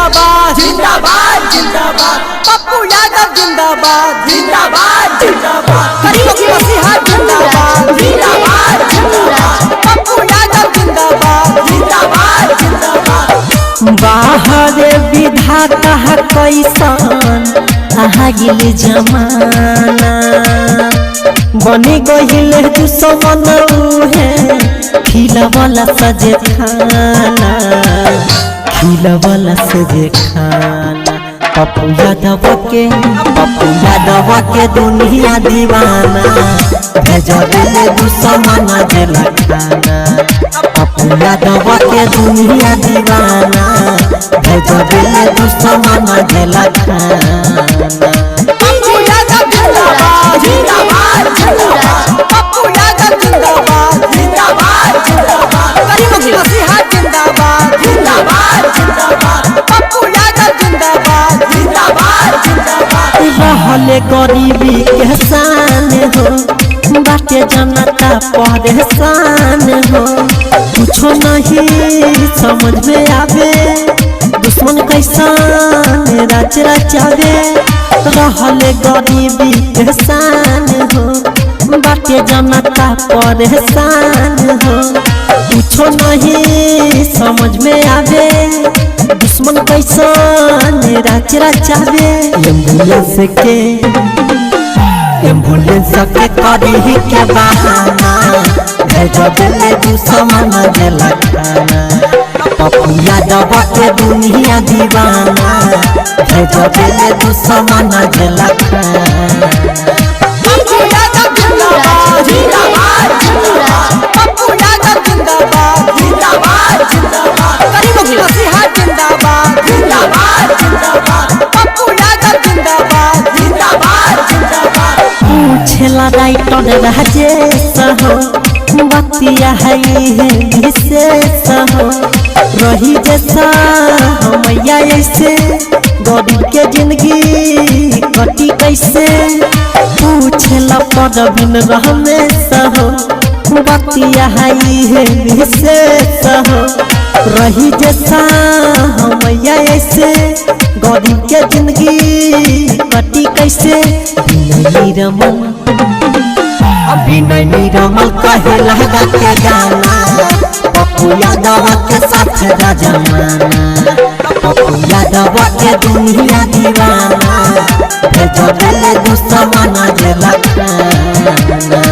जिंदाबाद जिंदाबाद जिंदाबाद पप्पू यादव जिंदाबाद जिंदाबाद जिंदाबाद गरीबों की मसीहा जिंदाबाद जिंदाबाद जिंदाबाद पप्पू यादव जिंदाबाद जिंदाबाद जिंदाबाद बाहर विधाता कैसन आहा गिल जमाना बनी गहिल दुश्मन है खिलवला सजे खाना खिलवला सजे खाना पप्पू यादव के दुनिया दीवाना भेजले दुश्मन जेल खाना पप्पू यादव के दुनिया दीवाना भेजले दुश्मन जेल खाना पप्पू यादव जिंदाबाद जिंदाबाद जिंदाबाद पप्पू यादव जिंदाबाद जिंदाबाद जिंदाबाद गरीबों की मसीहा जिंदाबाद जिंदाबाद जिंदाबाद पप्पू यादव जिंदाबाद जिंदाबाद जिंदाबाद रहले गरीबी के शान हो बाटे जनता परेशान हो कुछो नहीं समझ में आवे दुश्मन कैसन राज रचावे रहले गरीबी के शान हो बाटे जनता परेशान हो कुछो नहीं समझ में आवे दुश्मन कैसन राज रचावे एम्बुलेंस के करी के बहाना भेजले दुश्मन जेल खाना पप्पू यादव के दुनिया दीवाना भेजले दुश्मन जेल खाना पप्पू यादव जिंदाबाद जिंदाबाद जिंदाबाद पप्पू यादव जिंदाबाद जिंदाबाद जिंदाबाद गरीबों की मसीहा जिंदाबाद जिंदाबाद जिंदाबाद पप्पू यादव जिंदाबाद जिंदाबाद जिंदाबाद पूछला राइटर राजेश हो बतिया है विशेष हो रही जैसा हमैया ऐसे गरीब के जिंदगी कटी कैसे पूछला परवीन रमेश हो बतिया है विशेष हो रही जैसा हमैया ऐसे गरीब के जिंदगी कटी कैसे अभिनय निरमल कहे लगा के गाना पप्पू यादव के साथ जमाना पप्पू यादव के दुनिया दीवाना भेजले दुश्मन जेल खाना।